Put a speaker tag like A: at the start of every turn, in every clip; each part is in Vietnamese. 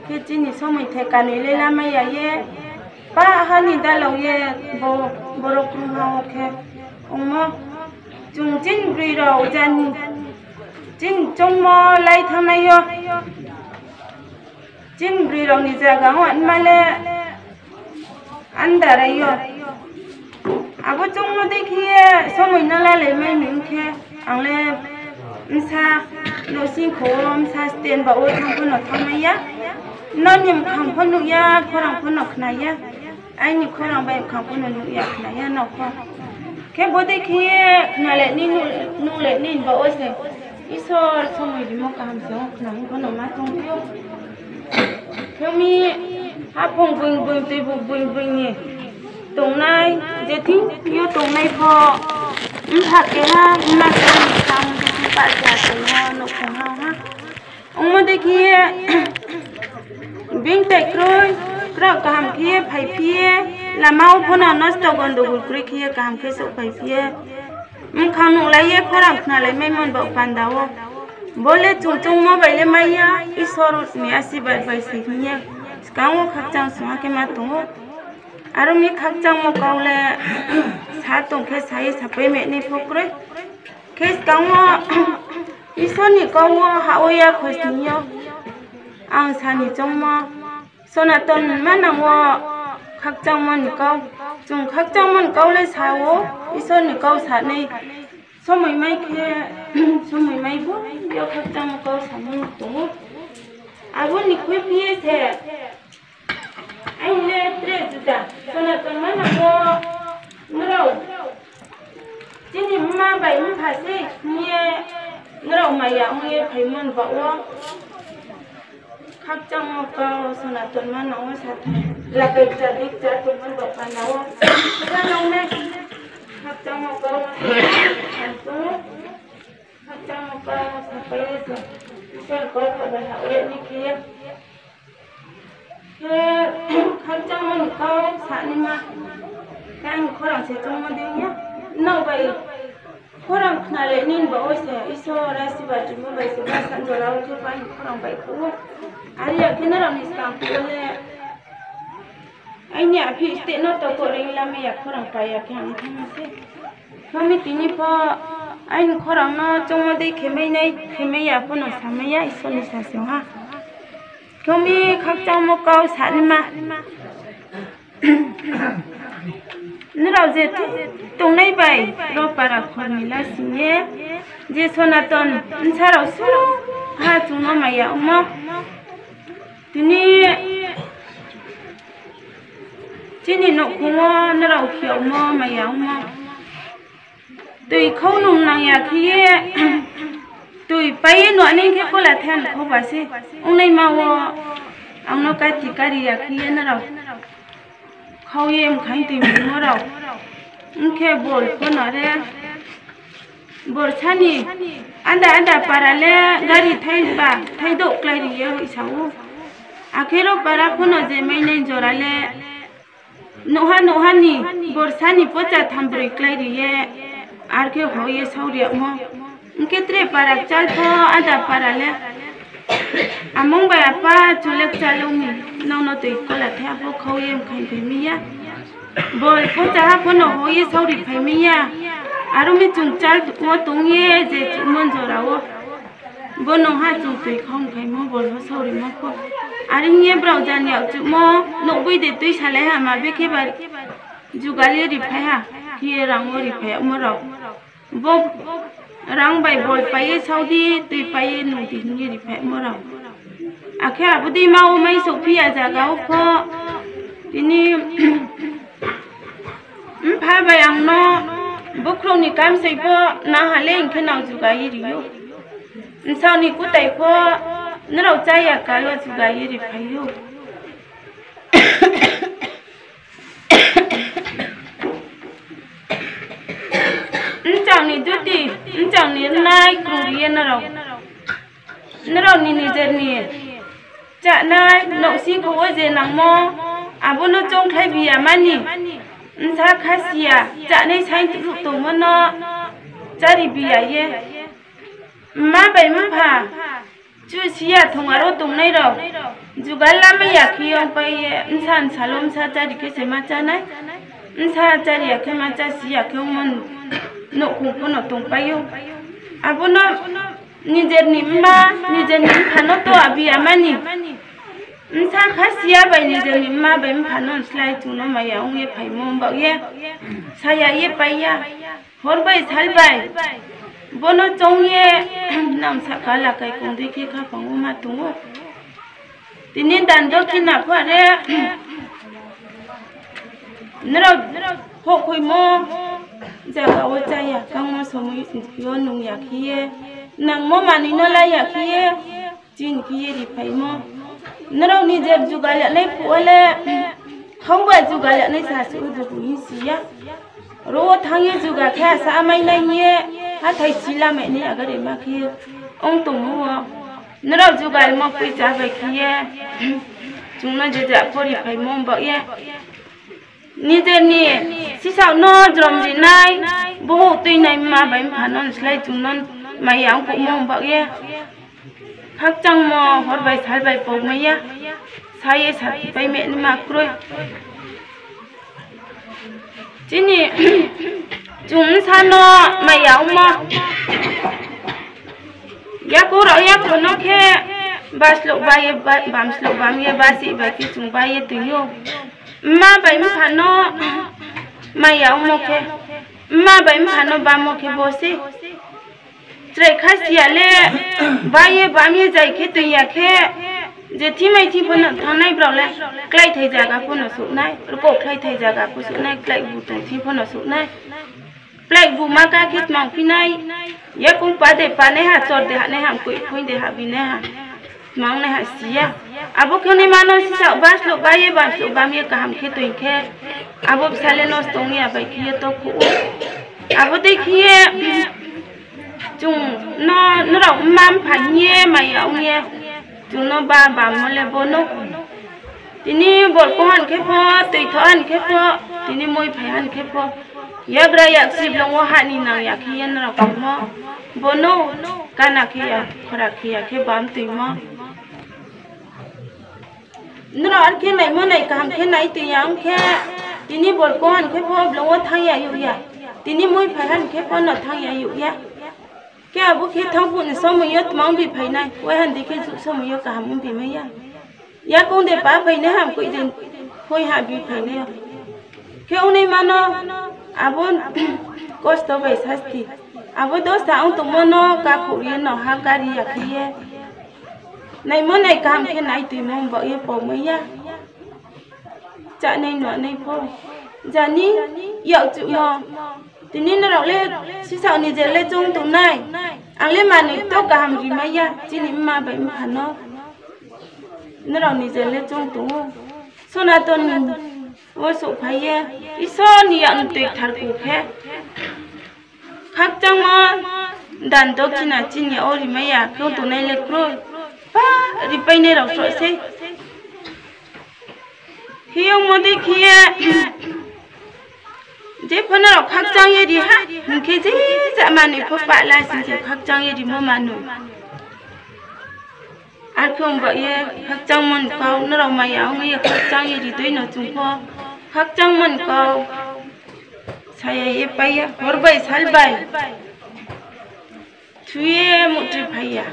A: cái chi ni số mình thấy cả này lên làm mấy ye ba hắn ni đã lâu ye bo bo rốc không hao cái ông mà chúng chính vì rồi chân chính trong mò lấy thằng này yo chính vì rồi ni ra cái hắn mà le ăn đã rồi yo à bữa trong mà đi kia số mình nó lấy mấy miếng kia ăn le sa nó xin khổ sa tiền bảo ôi thằng con nó thằng này á nó nhầm thằng con nó ya con nó này ya anh nhầm con bay thằng con nó ya này ya nó con cái bữa đấy khi nó lại nín bảo ôi thế ít số mình đi mua cam xong nó con nó má trong tiêu theo mi hấp phong vừng nhỉ tụng này giờ thì yêu tụng này phò thật cái ha mà không xong thì bạn già tụng nó không hao ha ông mà đây kia biến tệ rồi rồi cảm kia phải phía là mau phun nó sao còn đủ cái kia cảm kia sợ phải phía không nụ lấy phải làm nào lấy mấy món bọc phản đào bố lê chung mà vậy lấy mấy á ít số rồi mình asi vậy xí nhé cái ngô khắc trang xuống cái mà tụng 아름 이 각장 뭐 가올래 사동 개 사이 사배 매니 포크래 개 강어 이 손이 강어 하오야 거스니요 앙산이 정마 손았던 만나고 각장만 가좀 각장만 가올래 사오 이 손이 가오 사네 소문이 많이 보 여 각장 가오 사는 또 아버님 그 비해서 anh lên tre 주다 손에 건만 하고 너로 진이 엄마 바이면 파세 니에 너로 마야 ông 바이면 봐와 각장 먹고 손에 건만 나와 사태 라백자 딕자 돈만 받아 나와 그다음에 각장 먹고 각장 먹고 사페에서 이걸 걸어봐 우리 니키에 각장만 가오 사니마 그냥 코랑 세종만 되냐 너바이 코랑 나래 닌 바오세 이소라시 바주모 바이세 바산 돌아오 제바이 코랑 바이 코고 아리야 그나랑 니스강 그래 아니 앞에 있을 너또 거랭이라메야 코랑 바야 그냥 하면서 그러면 뒤니파 아니 코랑 너 정말대 개매야 보는 사매야 이소니 사세요 교미 각장 먹고 살마 너라 이제 동네 바이 로빠라 코니라 신예 이제 손았던 인사로 수 하 중놈아야 엄마 드니 진이 놓고 너라 오키 엄마 마야 엄마 또이 커놓나야 키에 tôi bay nó nên cái cô là thèn không phải gì ông này mà ông nó cái gì cái gì kia nó đâu khâu em khai tìm nó đâu ông kia bol con nó đấy bol chani anda parale gari thay độ cái gì vậy sao à cái lúc para con nó gì mấy nên rồi là nô han ni bol chani pocha tham beri cái gì vậy à cái họ ये sau đi mà Ketre para chalpo ada para le among ba apa chulek chalumi no to ikola the apo khoyem khai phemiya bol ko cha ko no hoye sauri phemiya arumi chung chal mo tungye je mon jorawo bono ha chung tui khong khai mo bol ho sauri mo ko arinye brau jan yaw chu mo no bui de tui sale ha ma be ke bar jugali ri phai ha ki rang ri phai mo ro bo rang bay bol paye saudi tui paye nu di ni ri phe mo ra akhe abudi mau mai sophia jaga ko tini pha bayang no bukro ni kam sei po na hale inke nau juga iri yo insau ni ku tai po nrau chaya ka lo juga iri phai yo chẳng ní chút đi chẳng ní nay cùng yên nó đâu ní dân ní chả nay nậu xin không có gì nắng mò à bố nó trông thấy bì à mà ní sao khá xì à chả này sáng tự tụ mà nó chả đi bì à ye má bày má phà chú xia thùng ở đâu tung này rồi chú gái làm mấy nhà khi ông phải insan salom sa cha đi cái gì mà cha này insan cha đi cái mà cha xia cái ông mình nụ cùng con nó tung bay yêu à bữa nó Nijer nim phano to abi amani insan khasiya bai nijer nimma bai phano slai tuno maya unge phai mom ba ye saya ye paya hor bai sal bai bono chong ye nam sakala kai kong dikhi kha pangu ma tungo tinin dan do kina phare nro ho khoi mo jaga o chaya kang mo somu yo nung ya khiye nang mo mani no la ya khiye chin khiye ri phai mo nro ni je jugal nei pole không ba jugal nei sa su du ni sia ro thang ye juga kha sa mai nei ye ha thai sila me ni agar ma khiye ong tum mo nro jugal mo pi cha ba khiye chung na je ja pori phai mo ba ye ni je ni si sao no drom ri nai bo tui nai ma bai phanon slai chung non mày ông cũng mong bảo ye khắc trăng mò hót bài thái bài bầu mấy ya sai ye sạch bài mẹ mà rồi chỉ nhỉ chúng san nó mày ông mà ya cố rồi ya cố nó khe bas lộ bài bám lộ bám ye bas sĩ bài kia chúng bài ye tự yêu mà bài mà phản nó mày ông mà khe mà bài mà phản nó bám mà khe bố sĩ Trai khasiya le baye bamye jai khe tuya khe je thimai thi pon thanai bro le klai thai jaga pon su nai ko klai thai jaga ko su nai klai bu tu thi pon su nai klai bu ma ka khit mang pinai ye kum pa de pa ne ha chor de ha ne ham koi khoi de ha bi ne ha mang ne ha sia abo khone mano si sa bas lo baye bas lo bamye ka ham khe tuin khe abo sale nos tong ya bai khe to khu abo dekhiye chung nó rộng mam phải nhé mày ông nhé chúng nó ba mà lấy bố nó thì ni bột có ăn cái phô tùy thọ ăn cái phô thì ni môi phải ăn cái phô yak ra yak sip long wa hani nang yak hian ra ko mo bố nó kana kia khara kia cái bám tùy mo nó ăn cái này món này cầm cái này tùy yang cái thì ni bột có ăn cái phô long wa thang ya yu ya thì ni môi phải ăn cái phô nó thang ya yu ya क्या वो खेत हम पुन समयत मांग भी भाई ना वो हंदी के समयत का हम भी में या कौन दे पा भाई ने हम कोई दिन कोई हा भी भाई ने क्यों नहीं मानो अब कष्ट भाई सस्ती अब दोस्त आऊं तुम मनो का खुरी न हा गाड़ी आखिए नहीं मन नहीं काम के नहीं तुम मम बो ये पो में या जा नहीं न नहीं पो जानी यौ चु म thì nên nó đọc lên xí xào này giờ lên chung tụi này ăn lên mà này tôi cả hàm gì mấy ya chỉ niệm mà bảy mà nó đọc này giờ lên chung tụi số nào tôi vô số phải ya ít số này ăn tuyệt thật cụ khe khác trong mà đàn tôi chỉ là chỉ nhiều thì mấy ya không tụi này lên rồi ba đi bay này đọc rồi xí khi ông muốn đi kia जे फन र खक्चाङ यदि हा मुखे जे जमाने को पाला सिजे खक्चाङ यदि म मानु आखों ब ये खक्चाङ मन काउ न र माया म ये खक्चाङ यदि दुई न जुंखो खक्चाङ मन काउ साया ये पाया हरबाय सालबाय थुये मुट्रि फाया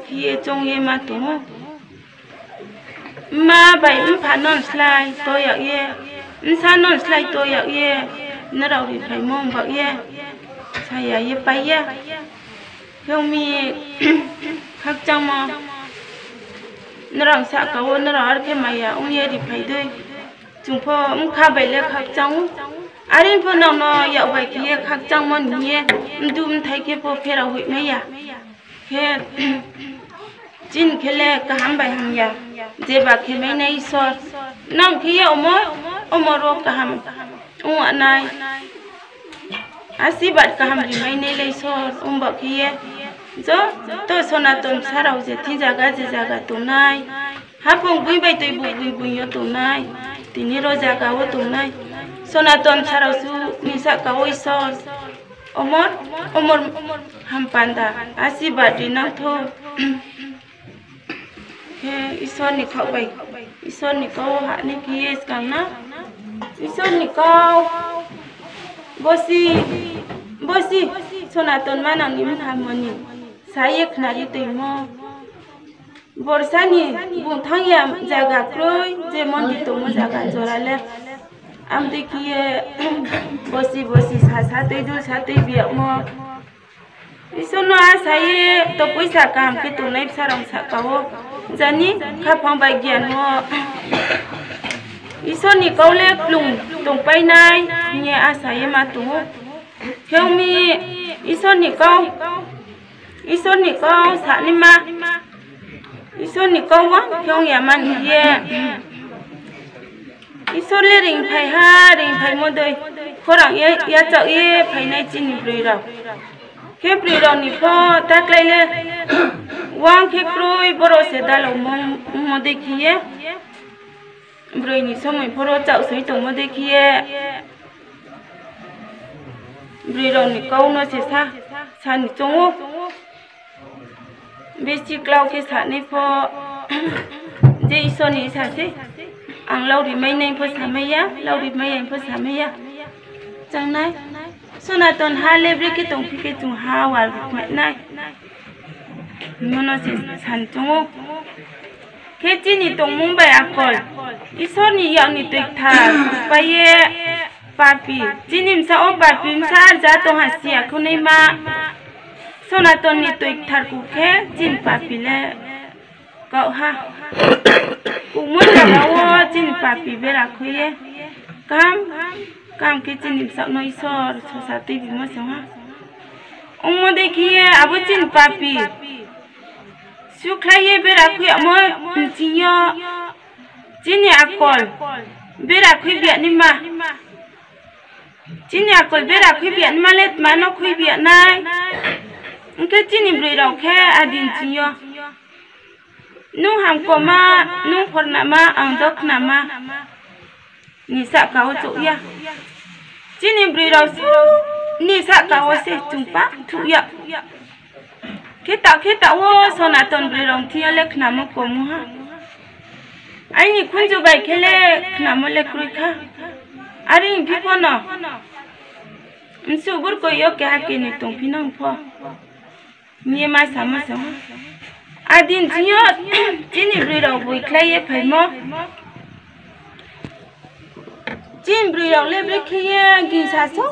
A: किए चों ये मा तुम मा बाय फानन स्लाय तो ये इंसान नॉन स्लाइड तो ये न राव री फाइ मों बा ये साया ये पाया क्यों मी खक चांग म न राव सा का वो न राव आर के माया उन ये री फाइ दे जुंफो खा बाय ले खक चांग आरिन फो न न या बाय के ये खक चांग म निये दुम थाइ के पो फेरा हुइ मे या के जिन खेले का हम बाय हम या जे बा के मे नै सर नम के ये ओमरो कहम उ अनाय आसी बात कहम रि मैने ले सर उम बखिए जो तो सनातन साराव जे थि जागा तुनाय हाफुं बुइ बाय तै बुइ यो तुनाय तिनि रो जागा वो तुनाय सनातन साराव सु निसा कावै सर ओमर हम पांदा आसी बात रि नाथो isoni khau bai isoni kau ha ni ki skang na isoni kau bosi sonaton manang nim thamoni saye khnari tuimo borsani bung thangya jaga kroi je mondi tomo jaga jorale amde kiye bosi sa tejul sa te biak mo isono asaye to poisa kam ke to nai sarang sa kawo jani khapang bai gyan mo isoni kaule plung tong pai nai nye asaye ma tu helmi isoni kau sa ni ma isoni kau wa kyong ya man ye isole ring phai mo doi khorang ya chau ye phai nai chin brui ra ke brui ra ni pho tak lai le wang ke kroi boro se dalo mo dekhiye brui ni somoi boro chau sei to mo dekhiye brui ra ni kau no se sa ni chongo besi klau ke sa ni pho je isoni sa se ang lau ri mai nei pho samaya lau ri mai pho samaya chang nai sonaton ha lebre ke tong phi ke tung ha wal mai nai mono se san chongo ke chini tong mumbai akol isoni yang ni tek tha paye papi chinim sa o papi sa ja to hasia khunei ma sonaton ni tek thar ku ke chin papi le kau ha kumul lawo chin papi bera khuye kam ke chinim sa no isor sa te bi mo sa ha omo dekhiye abo chin papi sukhaye bera khuye mo chinyo chini akol bera khui bia ni ma chini akol bera khui bia ni ma let ma no khui bia nai ke chini brui rau khe adin chinyo nung ham ko ma nung phor na ma ang dok na ma ni sa ka o chu ya chini brui rau su ni sa ka o se chung pa thu ya ke ta wo sonaton brui rong thia lek na mo ko mu ha ai ni khunju bai khele na mo le krui kha ari bi pho no nsu bur ko yo ke ha ke ni tong phinang pho ni ma sama adin tiyo chini brui rau bui khlaye phai mo chin brui rau lebre khiye gi sa so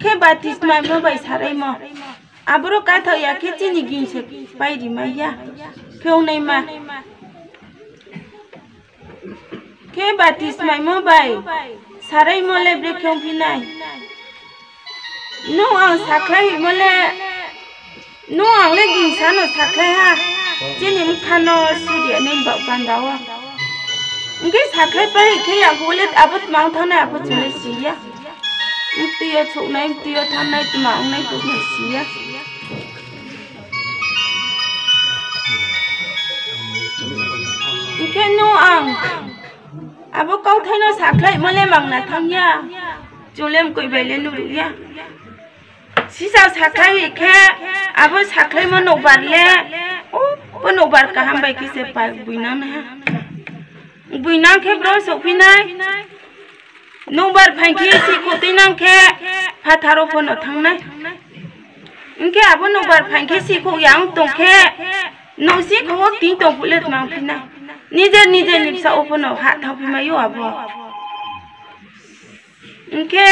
A: ke batis mai mo bai sarai mo abro ka tho ya ke chini gi se pai ri mai ya pheu nei ma ke batis mai mo bai sarai mo lebre khong phinai no ang saklai mo le no ang le gi sa no saklai ha chini mkhano studio nei ba bandawa nge saklai pai ke ya bolet abut mang thana abut chule siya mtiyo chuk nai mtiyo tham nai tmang nai ku nei siya ke no ang abo kau thaino saklai mole mang na thangya chulem koi bele nu ya sisa saklai ke abo saklai mo no barle no bar ka ham bai ki se pa buinang na buinang ke bro so pinai no bar phai ki si ko tinang ke phatharo pho no thang nai inke abo no bar phai ke si ko yang tong ke no si ko ti tong pulet mang pinai nije nipsa opo no ha thau pi mayo abo inke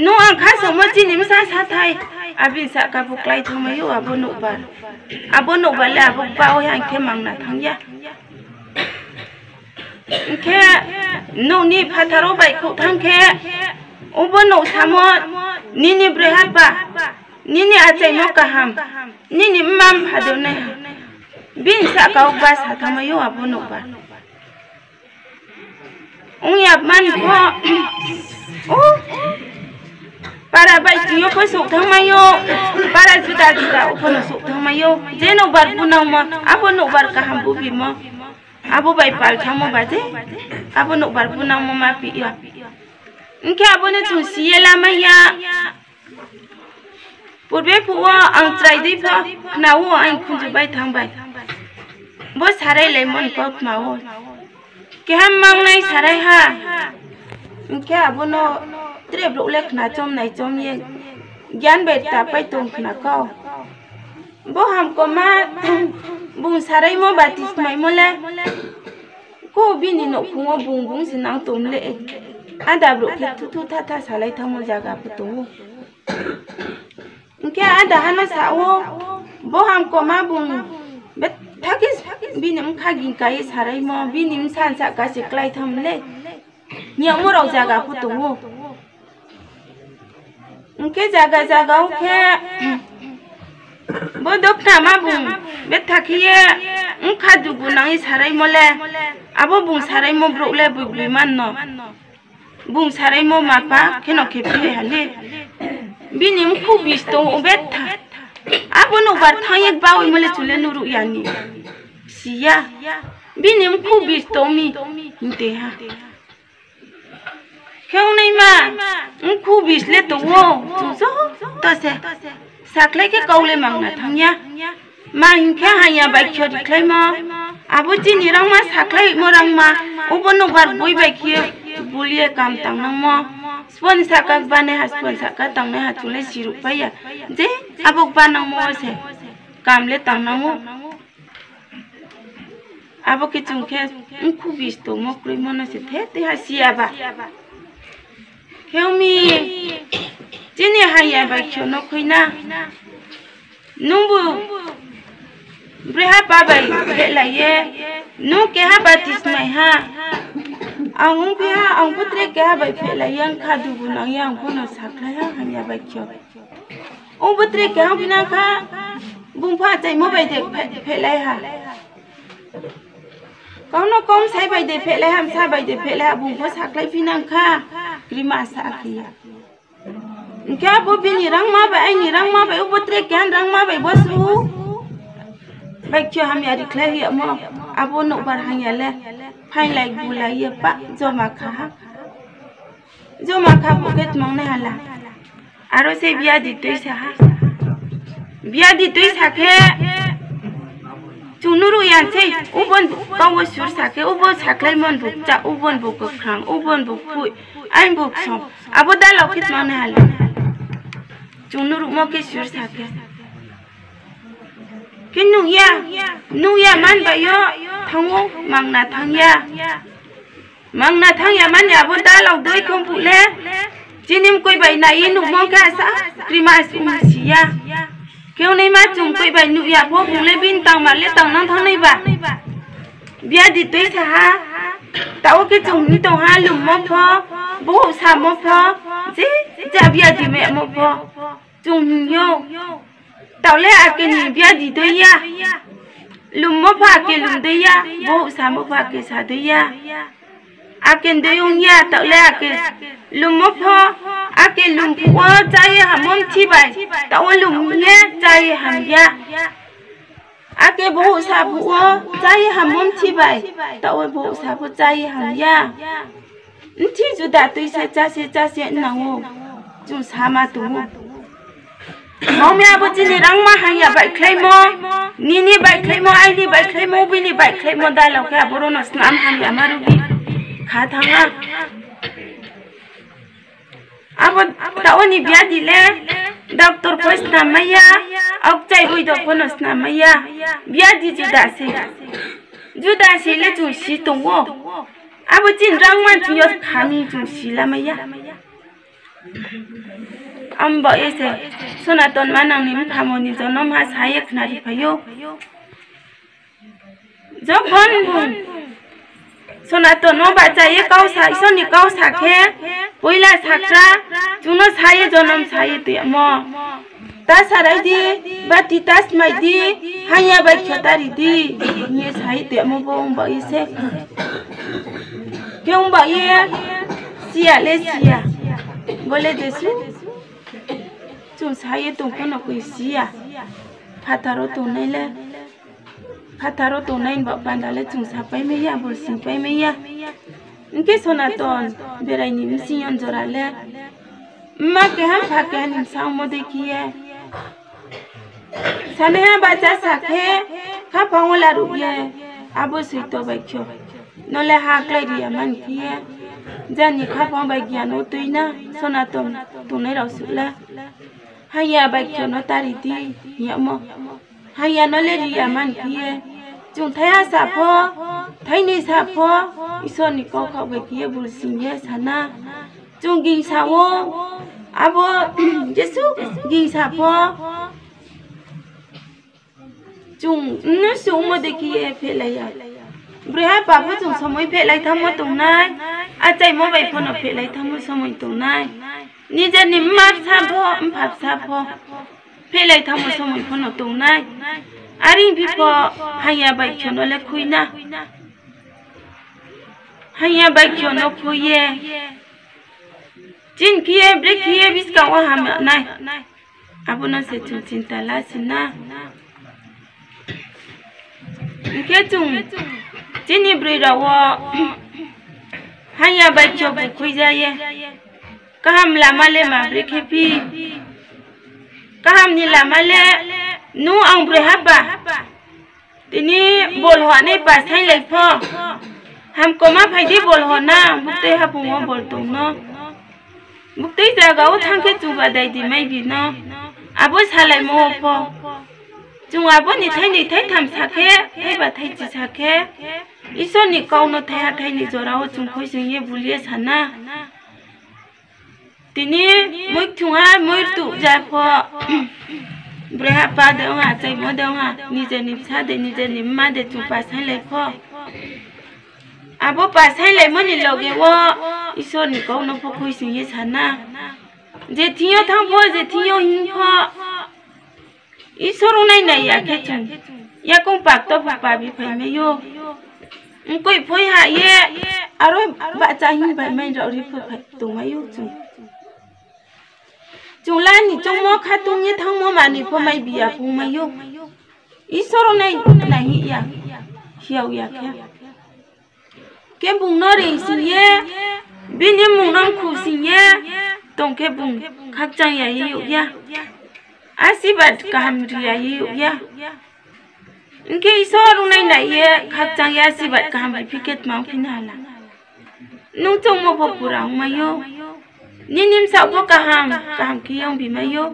A: no ang kha so mo chi nim sa thai abin sa ka buklai thau mayo abo no bar la abo pa o yang ke mang na thang ya ke no ni phatharo bai ko thang ke obo no samo ni bre ha pa ni achai mo ka ham ni mam phado na bin sa ka ba sa thau mayo abo no bar ya man ko para bai tiyo ko sok thang mayo para juda opo no sok thang mayo je no bar punang mo abo no bar ka ham bu bi mo abo bai pal thang mo ba je abo no bar punang mo ma pi yo inke abo ne tu siela maya purbe puwa ang trai dei pha na wo ang khunju bai thang bai बो सारे lemon cup माओ के हम मांगनाय सारे हा के abono trip ro lek na chom nai chom ye ज्ञान बेटा पाई तुम ना को बो हमको माँ बुंग सारे मो बातिस माई मोले को भी नी नो कुओं बुंग बुंग से नांग तुम ले आधा ब्रो के थू था था साले था मो जागा पुतो क्या आधा हनो साओ बो हमको माँ बुंग बेट थाकिस भी निम खागिं काये सारे मो भी निम सान सा का से क्लाई थम ले न्या मो राव जागा पुतो उनके जागा जागा उनके वो डॉक्टर माँ बुंग बेटा किए उनका दुगु नहीं सारे मोले अब बुंग सारे मो ब्रोले बुगली मानो बुंग सारे मो मापा के नो के पे हले बिनी मुखु बिस्तो बेटा अब नो बार था एक बाव मोले चुले नुरु यानी सिया बिनी मुखु बिस्तो मी इंते हा क्यों नहीं माँ खूब इसलिए तो वो तो से साकले के कौले मांगना थांया माँ इनके हाया बाइक छोड़ दिखलाई माँ अब जिन इरां माँ साकले मोरंग माँ ऊपर नो बार बोई बाइक ये बोलिए काम तंग माँ स्पॉन साका बने हा स्पॉन साका तंग हा चुले सिरु पाया जे अब बानंग माँ से काम ले तंग मो अब के चुंके खूब इस्तो मो क्री मनो से थे हा सिया बा Helmi, Jenny Haya by Chono Quina Numbu Breha Baba, Pelaye, no Kehabatis my ha. Aunpia, Unputre Gaba Pelayan Kaduna, young Pono Saklaya, Hanya by Cho. Unputre Gabinaka, Bumpata, Mobile Pelaha. Kau kau saya bayi de pele ham saya bayi de pele abung bos haklai pinang ka krima sakia. Engkau abu bini rang ma bayi ubutre kian rang ma bayi bosu. Baik cio ham ya diklai ya mo abu nuk barhanya le pain lai gulai ya pak jo maka buket mang ne hala. Aro se biar ditui sakhe. Tunuru yang cai, ubon kau sur sakit, ubon saklai mon buk, cak ubon buk kerang, ubon buk pui, ain buk som. Abu dah lokit mana hal? Tunuru mau ke sur sakit. Kenu ya man bayo, thangu mangna thangya man ya abu dah lok doi kumpul le. Jinim koi bayi na ye nuk mau ke asa, krimas umsia. क्यों नहीं माँ तुम कोई बाई नुया वो भूले बिन तंग माले तंग ना था नहीं बा बिया दिते था ताऊ के तुम तो हाँ लुम्मो फो बहुत सामो फो जी जब बिया दिमे मो फो तुम यो ताऊले आके नहीं बिया दिते या लुम्मो फा के लुम्दे या बहुत सामो फा के सादे या आके देयुं या ताऊले आके लुम्मो फो आके लुम्पो चाहिए हमम चिबाई ताऊ लुम्ये चाहिए हम या आके बहुत साबु चाहिए हमम चिबाई ताऊ बहुत साबु चाहिए हम या इंची जुदा तो इसे चासे नाओ जो सामा तू मम्मी अब जिन्हें रंग मा हया बाइक लेमो नीनी बाइक लेमो आईनी बाइक लेमो बिनी बाइक लेमो दालों के अब रोनो स्नाम हया मारुबी खातांगा अब ताऊ नि बिया दिले डॉक्टर को स्नामया अब चाय बुई डॉक्टर न स्नामया बिया दी जुदा से ले जुसी तोंगो अब जिन रंग मान जुयो खामी जुसी लामया अम्ब ऐसे सनातन मानंग नि खामोनि जनम हा सायक नारि भयो जब बन सनातन नो बाचा ये काउ साई सोनी काउ साखे पहिला साक्रा जुनो साये जनम साये ते म ता साराई दि बाति तास माइ दि हाया बाइ खतारि दि ये साये ते म बों बाई से क्यों बाई सिया ले सिया बोले देसु जुन साये तो कोन कोइ सिया फातारो तो नैले फातारो तो नैन बांडाले जुन सापाई मैया बोसिं पाई मैया इनके सनातन बेरायनि मिसियन जराले माँ के हम भाग्य हम सामो देखिए सने बाजा साखे खा पाऊँ लारुये abo sui to bai kyo no le hak lai ri man khie jani kha pa bai gyan o tuina Sonaton tu nei rau su la haya bai kyo no tari ti ya mo haya no le ri man khie chung thaya sa pho thai ni sa pho ison ni ko kha bai khie bul sin ye sana chung gi sa wo abo Jesu gi sa pho chung nu su mo de khie phe la ya Bria babu chung samoi phe lai tham mo tung nai a chai mo bai phon phe lai tham mo samoi tung nai ni je ni ma sa pho phap sa pho phe lai tham mo samoi phon tung nai ari bi pho haya bai khyo no le khuina haya bai khyo no khuye jin khie break khie bis ka wa ham nai abuna se chung cinta la sina ke chung Jini brida wo hanya bacho bu kuijaye kaham lamale ma brekepi kaham ni lamale nu ang brehaba tini bol ho ne pas hai lai pho हमको मा फाइदे बोल हो ना बुते हापुंगो बोल तुम न बुते जागाव थांखे जुबा दाइदि माइ बि न आबो सालाय मो फो जुं आबो नि थाइ थाम साखे थाइबा थाइजि साखे ईश्वर नि काउनो थाया थाइनि जराव जुं खयजों ये बुलिए साना तिनि मैथुङा मैतु जाफो ब्रेहा पा देङा चाइ मो देङा निजे नि फिसा दे निजे नि मा दे जुं पासाइ लाइफो आबो पासाइ लाइ मनि लगे वो ईश्वर नि काउनो फो खयजों ये साना जे थियो थांफो जे थियो हिंफो ईश्वर उनाइ नाइ याखे जुं या कं पाक तो पाबि फाइमे यो कोइ फय हा ये आरो बाचा हिं बाइ माइ रौरि फय तुमायु जुं जुलानि जमो खातुंनि थांमो मानि फमाइ बिया फुमायु ईश्वर उनाइ नाइ या हियाव याखे के बुंनो रेसिये बिनि मुंनां खुसिये तंके बुं खाकजां यायु या आशीर्वाद कामरिया या इनके ईश्वर उनाइ नाइये खाकजां या आशीर्वाद काम फिकेट माउ फिनाला नु जमो फपुरा मायो निनिम सावो काहाम कियं बिमायो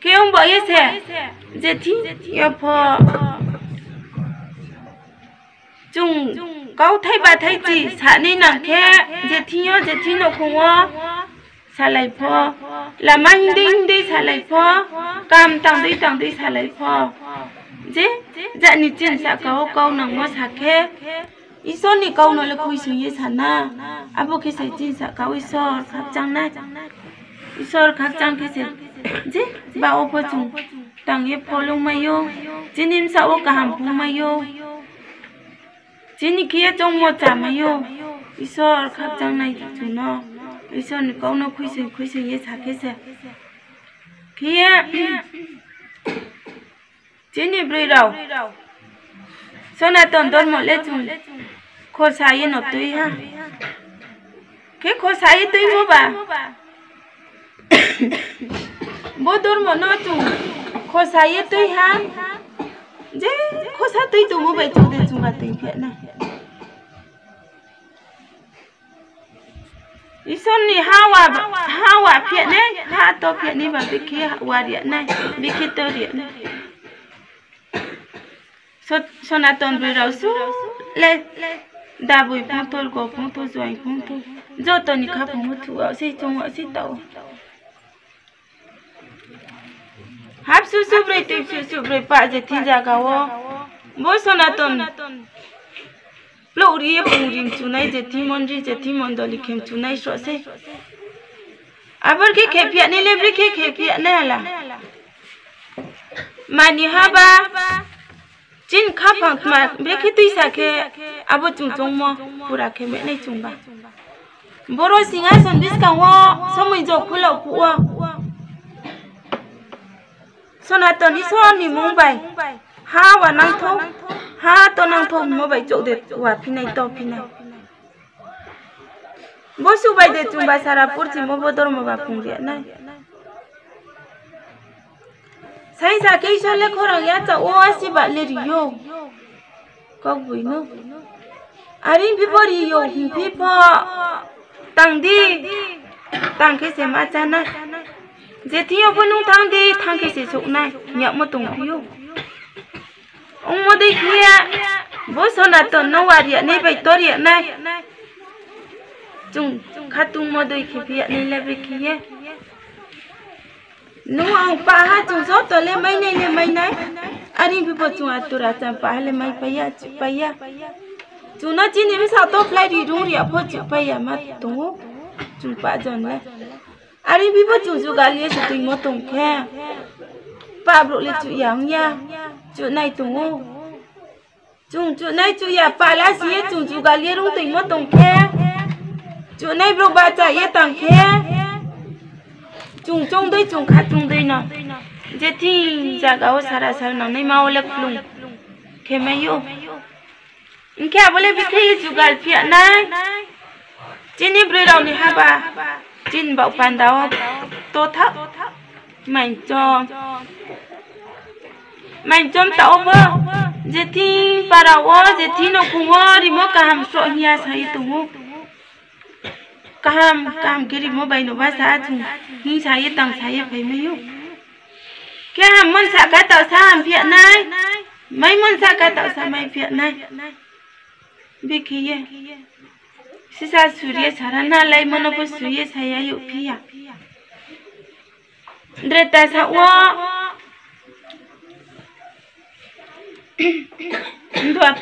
A: केयं बयसे जेथि यफो जुं गाव थाइबा थाइजि सानै नांखे जेथियो जेथि नखङो सालायफो लामा हिंदै सालायफो काम तांदै सालायफो जे जानि चिन साकाव गाव नंगो साखे ईश्वरनि गावनो ले खयसुये साना आबो केसे चिन साकाव ईश्वर खाकजांना ईश्वर खाकजां केसे जे बाओ पजुं तांगे फलुमायो जिनिम सावो गाहाम फुमायो जिनि किया जंगो जामायो ईश्वर खाकजां नाइ जुनो ईश्वर नि गावनो खयसुय ये साखेसे किया जिनि ब्रैराव सनातन धर्म ले जुं खसाये न तुइ हा के खसाये तुइ मोबा बो धर्म न जुं खसाये तुइ हा जे खसा तुइ तो मोबाइ जुदे जुंगा तुइ फेना ईश्वरनि हावा फेने हा तो फेनि बा बिखे वारिया नाइ बिखे तोरिया नाइ सनातन ब्रैराव सु ले दाबुइ फंतोल गो फंतो जय फंतो जतनि खाफंगो थुआ से जंगा से ताव हाब सुब्रै तै सुब्रै पाजे थिन जागावो बो सनातन प्लौरि बुंरिम चुनाइ जेथि मनरि जेथि मंडलि खेम चुनाइ ससे आबर के खेपिया ने लेब्रि के खेपिया ने हाला मानि हाबा जिन खाफांग मा बेखे तुइ साखे आबो चुंचंमो पुरा खेमे नै चुंबा बरो सिंहासन बिस्कांगो समय जौ खुलाव पुवा सनातन ईश्वरनि मुंबाय हा वा नांथौ हा तो नांथौ मोबाइ जौदे वा फिनाय तो फिनाय बसु बायदे चुंबा सारा पुरचि मोबो धर्म बा फुंरिया नाय साइ साके ईश्वर ले खरं या चा ओ आशीर्वाद ले रियो có vui nữa anh bị bỏ đi yo bị bỏ tăng đi tăng cái gì mà cha này giờ thì ông vẫn tăng đi tăng cái gì chỗ này nhậu một tuần phiêu ông mua đi kia bố số là tuần nó vào điện này vậy tôi điện này chung khát tung mua đi kia điện này là về kia nó ông ba ha chung số tôi lên mấy này anh bị bỏ chung à tôi ra chẳng phải lên mấy bây giờ chúng nó chỉ nên sao tôi phải đi đúng rồi bỏ chụp bây giờ mà tung chung ba chân này anh bị bỏ chung chú gà liếc tụi một tung kia ba bro liếc chú yang nha chú này tung chú này chú ya ba lá xí chú gà liếc đúng tụi một tung kia chú này bro ba chạy ye tăng kia chung đây chung khát chung đây nè giờ thì giờ gạo sara nó này mau lek lung kia mấy yo kia boleh bikin juga pihak nai Jenny beritahu ni haba Jin bau pandau totak main jom tahu apa jadi para wa jadi no kuwa rimo kaham so hiya sai tu kaham kiri mo bai no ba sa tu ni sai tang sai bai mai yo kia ham mon sa ka tau sa ham pihak nai mai mon sa ka tau sa mai pihak nai Bikiye, sisa surya sarana lai mana pun surya saya yuk pia. Dreta sawa, dua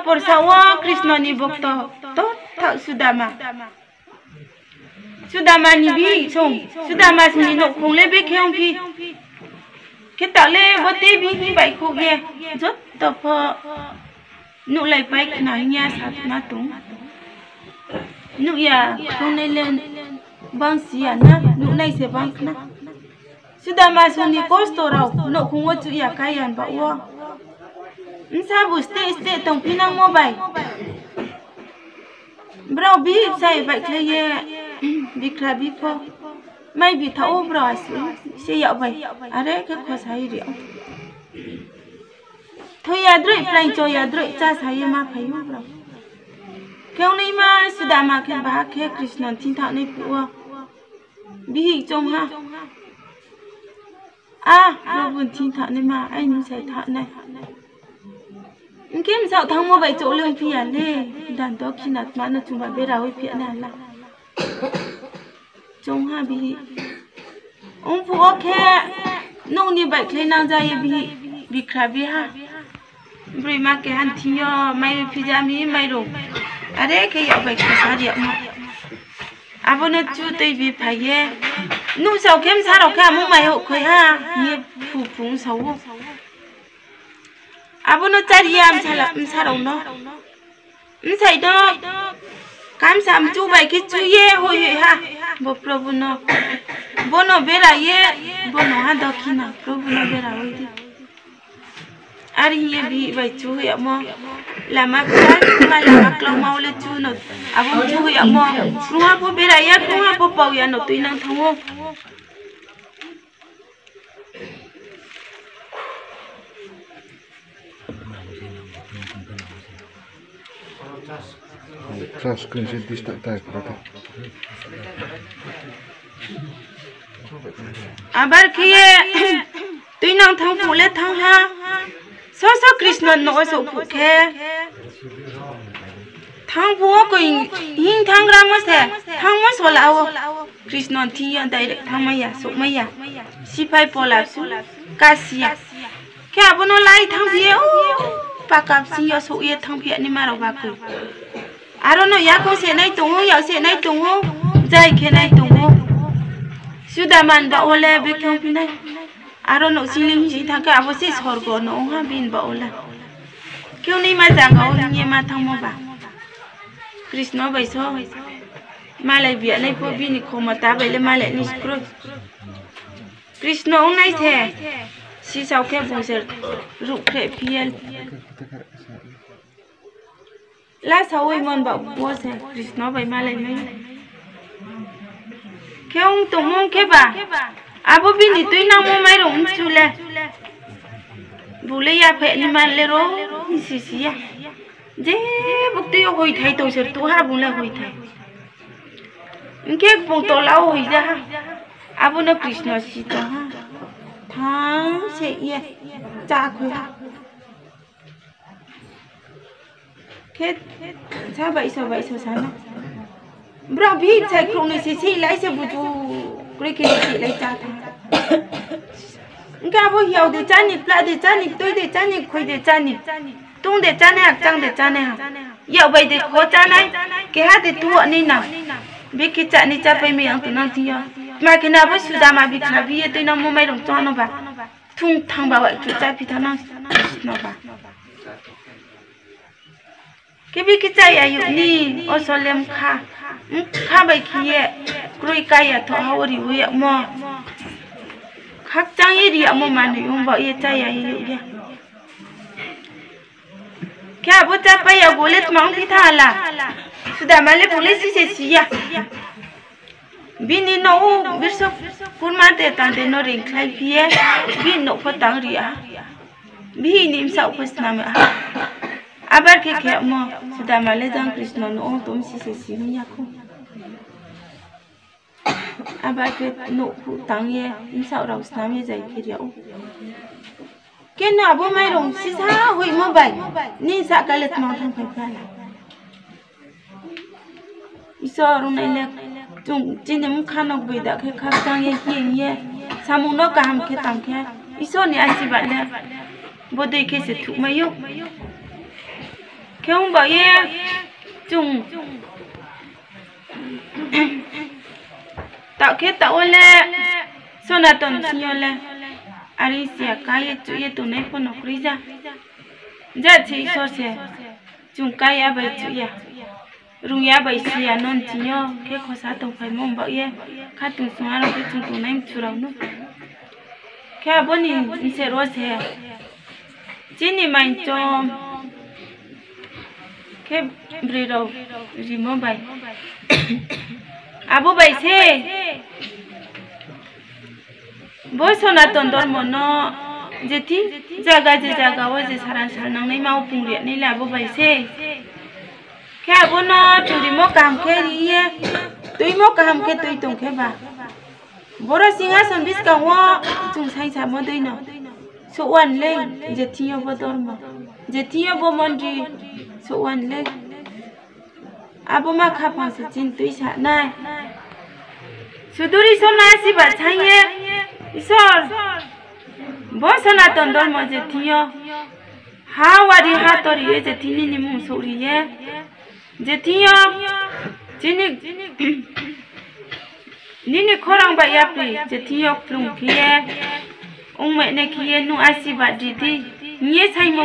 A: por sawa Krishna ni bokto, to tak Sudama ni bi song, Sudama sini nok kong lebe keong pi. Kita le bote bi ni baik ko ye, jot to po. Nụ lại bay cái này nha sát má tung nụ ya không này lên băng xì à na nụ này sẽ băng na sudah masuk ni kosto rau nụ không có chữ ya cái anh bảo wa sao buổi stay tông pinang mobile bro bi sai vậy thôi ye bi krabi po mai bi tháo bro sẽ dạo vậy à đấy cái khó sai rượu thôi ya đuổi play cho ya đuổi cha sai mà phải không rồi kéo này mà sudah makan bahak ke Krishna tin thạo này bùa bi trong ha rồi buồn tin thạo này mà anh sai thạo này kiếm sao thằng mua vậy chỗ lương phi à lê đàn đó khi nát mà nó chung vào bê rau phi này là trong ha bi ông phụ ok nông đi vậy lên nào ra bi krabi ha beri makan hantinya mai pijami mai ro ada ke ya baik saja apa nak cuci bi payah nu sau kem sarau kamu mai hok koi ha ni pupung sau apa nak cari am sarau no sai do kam sam cu baik ke cu ye hoi ha bo prabhu no bono bera ye bono ha dokina prabhu no bera hoi di Ari ye bi bai chu ya mo lama kan ma lama klong mau le chu no abong chu ya mo ruha po bera ya ruha po pau ya no tui nang thango
B: Tras kunci tak tak berapa.
A: Abar kiye tui nang thang pu le thang ha so Krishna no so pu ke thang pu ko hin thang ram se thang mo so lao Krishna thi ya direct thang maya so maya sipai pola su kasia ke abono lai thang pie pakap si ya so ye thang pie ni ma ro ba ku aro no ya ko se nai tung ya se nai tung jai ke nai tung sudah man ba ole be kyong pinai aro no siling si thang ka abo si sorgo no ha bin ba ola kyong ni ma jang au ni ma thang mo ba Krishna bai so malai bia nai po bi ni khomata bai le malai ni skro Krishna ong nai the si sau ke bo ser ru kre piel la sau oi mon ba bo se Krishna bai malai mai kyong tung mong ke ba abo bin di tui nang mo mai rong chule bule ya phe ni man le ro si ya je buk ti hoi thai to ser tu ha bule hoi thai इनके पुंतो लाओ ही जा अब न कृष्ण सीता हाँ थां से ये चाकुला के सा बाई सो साना ब्रा भी चाय क्रोने से लाई से बुझू क्रे के से लाई चा था इनका वो हियाव दे चानी प्ला दे चानी तोय दे चानी खोई दे चानी तुम दे चाने चांग दे चाने हाँ याव बाई दे खो चाने के हाथ दे तू अनि ना बेके चानी चापे में अंत ना थिया मां के ना बस सुदा मा भी खा भी तो ना मो mai rong चानो बा थुं थांग बा चु चा भी थाना न बा के भी के चाय आयु नि ओसोलेम खा बाई खिए क्रोई काया तो हावरी हुए मो खाक चांगे रि मो माने उम बा ये चाय आयु ये क्या वो चापे या बोले मांग भी थाला sudah malah boleh sih sia. Bini no besok kurmate tante no ringklai pie, bini no potang ria. Bini imsau pas nama. Abar ke mo sudah malah jang Krishna no tom sih sia aku. Abar ke no potang ye imsau raus nama jai kiriau. Kena abu mai rong sisa hui mo bai, ni sakalet mau thang pepala. Iso rung nai lek tung jine mu khanok bai da khe khak chang ye samu no kam khe tam khe iso ni asi ba le bodai ke se thu mayo kyong ba ye tung ta khe ta ole sonaton siole arisia kai chu ye tu nai pho nokri ja chi iso se tung kai ya bai chu ya Ruya bai sia non tinyo ke khosa to phai mom ba ye kha tu swa ro ke chu tu naim churau no kya boni se ro se chini mai chom ke briro rimo bai abu bai se bo sona ton dor mono jeti jaga wo je saran sarnang nai mau pung re nei la bo bai se क्या बोना चुरी मो काम के लिए तुई मो काम के तुई तुम के बा बोरा सिंहासन बिस का वो तुम साई सा मो दई न सो वन ले जेतियो बो दर्म जेतियो बो मंडी सो वन ले अब मा खा पास चिन तुई सा नाय सुदुरी सोना सी बा छाये ईश्वर बो सना तन दर्म जेतियो हावारी हातोरी जेतिनी नि मु सोरिये Jetiyo Nini korang ba yapri jetiyo plung kiye ungme ne kiye nu asiba didi nye saimo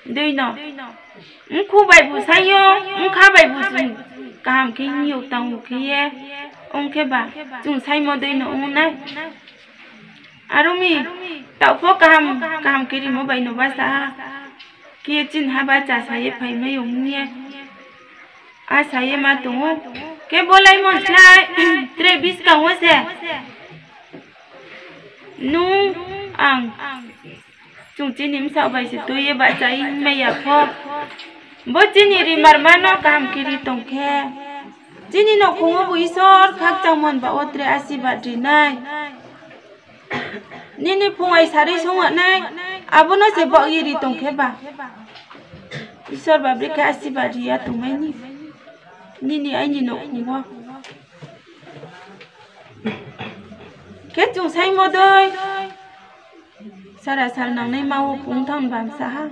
A: deino ungku bai bu sayo ungka bai bu jung kaham ki nyu tang kiye ungke ba jung saimo deino ungnai arumi tau po kaham kiri mo bai no basa kiye chin haba cha saye phai mai ungye Asa ye ma tu ke bolai mon slai trebis ka ho se nu ang chung chin nim sa bai se tu ye ba chai me ya pho bo chini ri marmano kam kiri tong khe chini no khungo bu isor khak chamon ba otre asiba ri nai nini phungai sari songa nai abono se ba yiri tong khe ba isor ba bre ka asiba ri ya tu mai ni Nini anh nọ khungwa Kết chung say mô đôi Sara sal nang nay mau phung thang bàm sa ha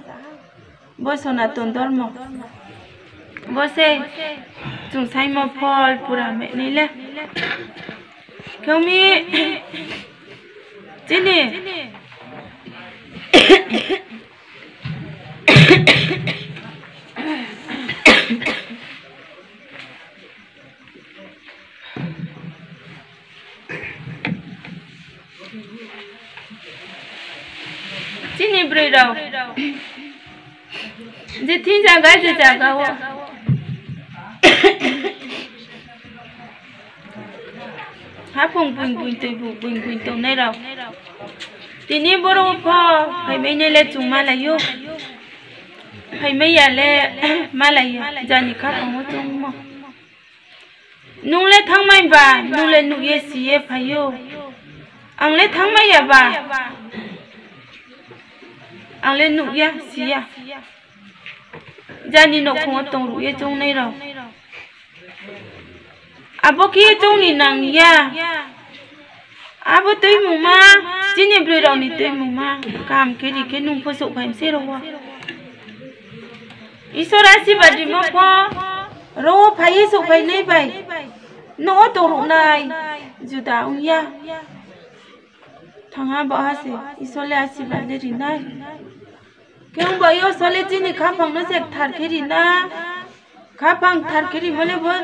A: Bố sona ton dor mo Bố se chung say mô phol pura mẹ ni le Kêu mi Chini Chini briro Jeti jaga wo Ha phung buing to nay rau tini boro pho phải mấy nơi lên chung Malayo phải mấy nhà lên Malayo giờ nhỉ khác không có chung mà nung lên tháng mấy bà nung lên nụ ye xí phải yo anh lên tháng mấy ya bà anh lên nụ ye xí à giờ nhỉ nó không có tông nụ ye chung này rồi à bố kia chung nhỉ nàng ya à bố tôi mù ma chỉ nhỉ bơi đâu nhỉ tôi mù ma cảm cái nung phơi sụp phải xí đâu Isorasi badi mopo ro phai su phai nei bai no to ru nai juda unya thanga ba se isole asi badi ri nai kyong ba yo sole chini kha phang no se thar khiri na kha phang thar khiri mole bo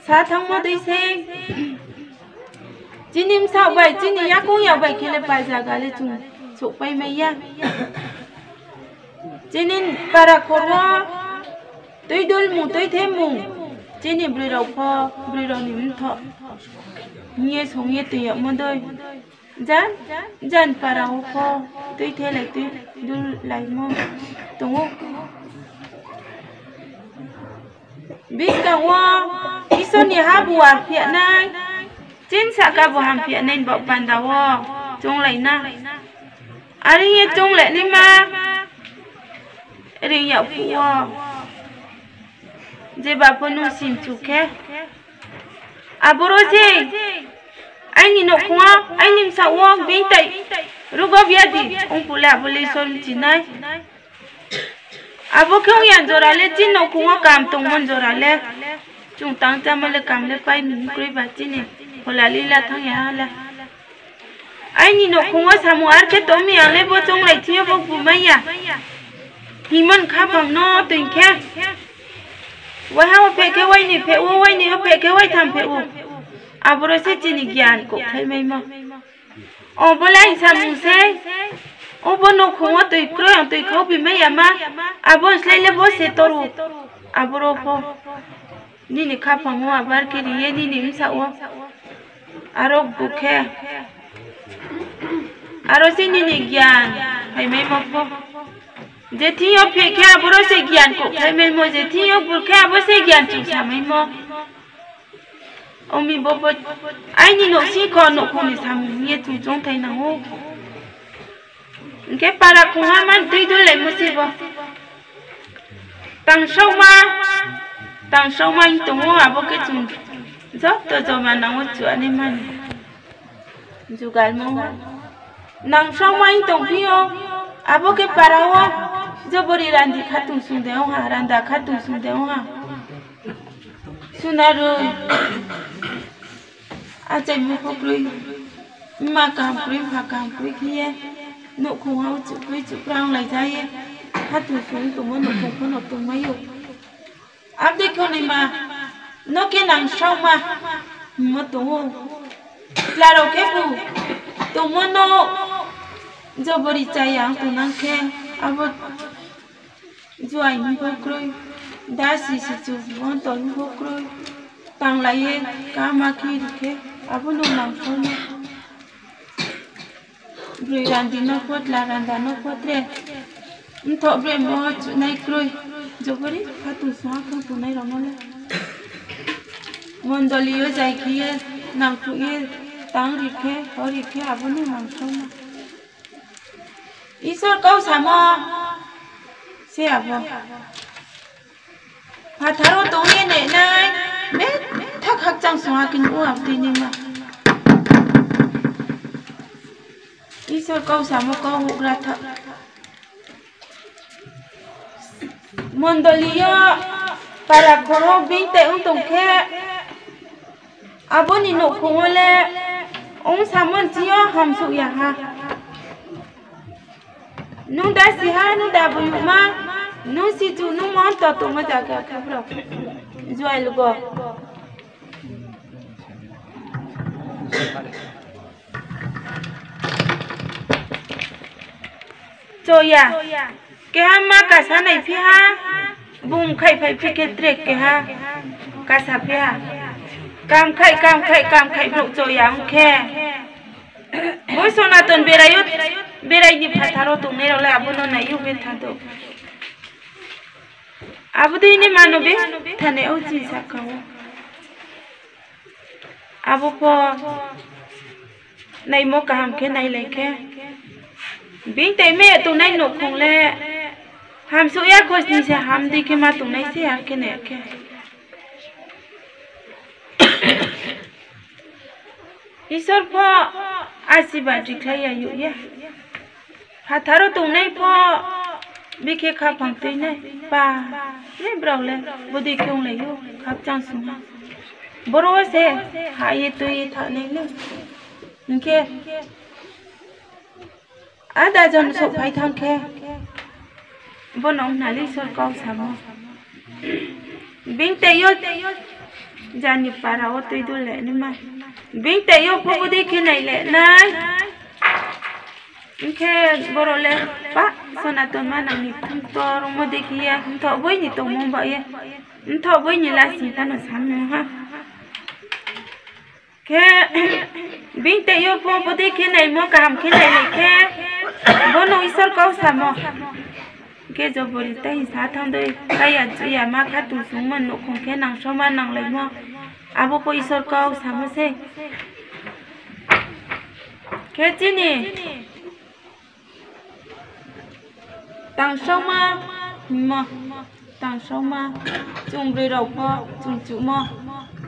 A: sa thang mo dei se chinim sao bai chini ya ko ya bai khele pai ja ga le chung su pai mai ya chinin para khorwa tôi đul mù tôi thêm mù trên niệm bơi đầu pho bơi đầu niệm thọ nghe sống nghe từ nhậm môn đôi dán parao pho tôi thế lại tôi đul lại mong đúng không biết cả hoa ít số nhà hát buồn phiền này trên xã cả buồn hàng phiền nên bảo bàn đầu hoa trông lại na à đi nghe trông lại đi mà đi nhậu phụ जे बापू नु सिम चुके आबरोसे आइनि नखुआ आइनि सावो बेंtai रुगो बियादि उंपुला बुले सोन चिनाय आबो खेउ यान जोराले चिन नखुआ काम तंगमन जोराले चुंतां चामले कामले पाइ मिनक्रै बाचिने होलालीला थांयाला आइनि नखुआ सामु आरके तोमि आले बो चंगलाइ थियो बो बुमाया हिमन खाफां न तैखे वह हम फेंके वही नहीं हम फेंके वही थम फेंको अब रोसे चीनी ज्ञान को थे में मो ओ बोला इंसान मुझसे ओ बोनो खुआ तो इक्रो हम तो इखाओ भी में यामा अब उसले ले वो से तोरो अब रो फो नी ने खा पंगो अबार के लिए नी ने मिसा वो आरोग बुखे आरोसी नी ने ज्ञान है में मो फो जेठियो फेंके आबरो से ज्ञान को खाइ में मो जेठियो बुरखे आबो से ज्ञान चुसा में मो ओमी बोबो आइनि नो सी को नो को नि साम ये चु जों थाइ ना हो के पारा खुहा मान दुइ दुइ lai मुसिबो tang sâu ma tung हो आबो के चुन जो मा ना हो चु अनि मान जुगाल मो nang sâu ma tung पियो आबो के पारा हो जो बड़ी रांधी खातुं सुंदे हा रांधा खातुं सुंदे हा सुनारो आजे मु फुक्रुई मा काम कुई किए नो खुहाउ चु प्रांग लाई जाए खातुं सुं तो मो नो खुन तो मयो अब देखो नहीं मा नो के नंग सौ मा मो तो claro que bu तो मो नो जो बड़ी चाहिए तो नंग के अब जो आई में फुक्रुई दासी से जो वन तो फुक्रुई tang लाये काम आखिर के अब नो नंग सौ ब्रे रांधी नो फुट ला रांधा नो फुट रे तो ब्रे बहुत नहीं क्रोई जो बड़ी खातु सुहा खातु नहीं रमले मंडलियो जाय किए नाम खुए तांग रिखे और रिखे अब नो नंग सौ ईश्वर कौ सामा से अब फाथारो तो ये ने नाय मे थक हक चांग सुहा किन ओ अब दिनी मा ईश्वर कौ सामा कौ हुकरा था मंडलियो para khoro binte untung ke aboni no khole ong samon tio hamsu ya ha nu da si ha nu da bu ma nu si tu nu mon to ma ja ka khabro joy lugo joya ke ha ma ka sa nai phi ha bum khai phai phi ke trek ke ha ka sa phi ha kam khai bro joya ong khe boi sona ton berayut बेरायनि फाथाराव दंनायावलाय आबनो नायो बे थादो आबो दैनि मानो बे थानायाव जि साखाव आबो प नाय मो काम के नाय लेके बिं ते मे तो नाय नो खोंले हम सो या खोसनि से हम दिखे मा तो नाय से यार के ने के ईश्वर प आशीर्वाद दिखाया यु या फाथारो तो नाय प बिखे खा फंगते ने बा ने ब्रावले बुदि क्यों ले यो खाप चांग सुमा बरो से हाये तो ये था ने ले इनके आधा जन सो भाई थांके बनो नाली सरकाव सामो बिंग ते यो जानि पाराव तो दुले ने मा बिंग ते यो पबो देखे नाय ले नाय इनके बरोले पा सनातन मा नांनि तोर मो देखिया तो बय नि तो मो बाये तो बय नि लासि तानो सामनो हा के बिंग ते यो पबो देखे नाय मो काम के नाय लेके बनो ईश्वर कौ सामो के जबरी तै सा थांदे काया जिया मा खातु सुमन नो खोंके नां समा नां ले मो आबो को ईश्वर कौ सामो से के जिनि तांसौमा मो तांसौमा जुंब्रै रावफो जुंजुमो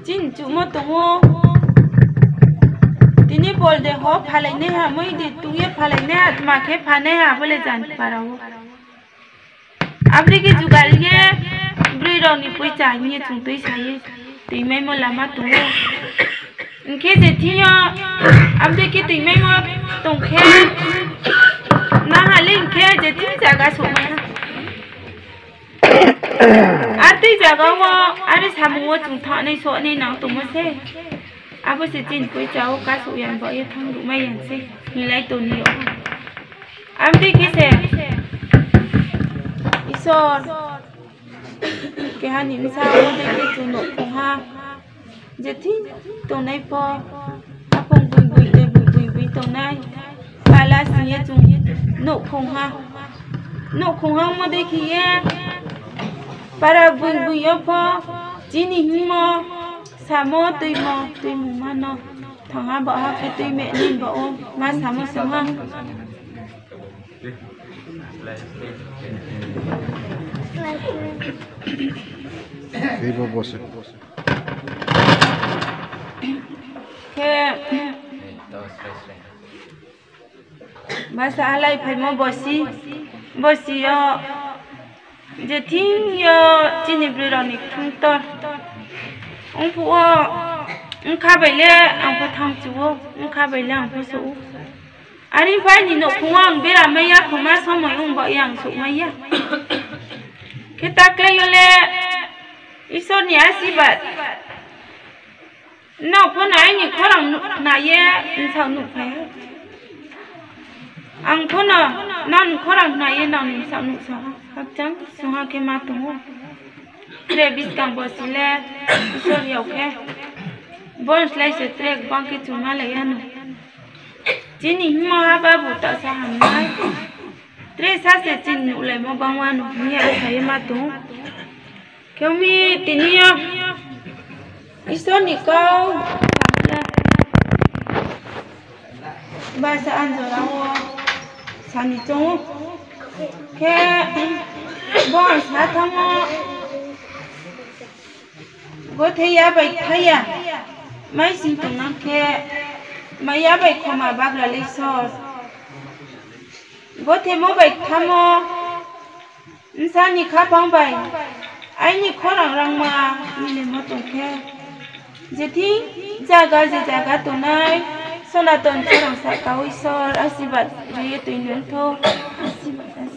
A: जिनजुमो दङो दिनै बल दे हो फालायने हा मै दे तुये फालायने हा माखे फाने हा बोले जान पाराव आब्रे के जुगालिए ब्रै रावनि पैसा नि जुंदै साये दैमै मो लामा दङो इनके जेथिया आब्रे के दैमै मो दंखे ना हाले इनके जेथि जागा सोमाना आते जागाव आरे सामुव जुंथानै सोनि नां तमसे आबो से जिन कोई जाओ का सोयान बये थांग रुमाय यांसे मिलाय तोनियो आमदे केसे ईश्वर के हानि मिसाव दे के जुनो खोहा जेथि तोनाय प आपन बुइ बुइ तोनाय बाला सिये जुं नो खोहा मो देखिए para buy yo po jini mo samo tui mo mano thanga ba ha ke tui me nin ba o ma samo sama
B: Viva você.
A: ke masa alai phai mo bosi yo जेथि यो जिनि ब्रिरावनि खुंतर अंफुआ अंखाबैले अंफो थांजुओ अंखाबैले अंफो सु आरि फानि नो खुआ आं बेरा मैया खमा समय उंबा यां सुमैया केताके योले ईश्वरनि आशीर्वाद न फनाय नि खरां नाये इनसाव नुफाय आं फना नान खरां नाये नान इनसाव नुसा habjang suha ke matungo tre biskang bosile isor yauke bon slai se trek banki chuma le yanu jini himo haba buta sa hamnai tre sa se chin ule mo bangwanu mi ai matung kyomi tiniyo isor ni kau samla basa anjorawo sani chongo ke bon sathamo gotheya bai khaya mai sintona ke maya bai khoma bagla lisor gothe mo bai thamo insani khapang bai aini khorang rangma mile mo tongke jethi jaga tonai सनातन सरंसा काविसर आशीर्वाद रे तुइनथो आशीर्वाद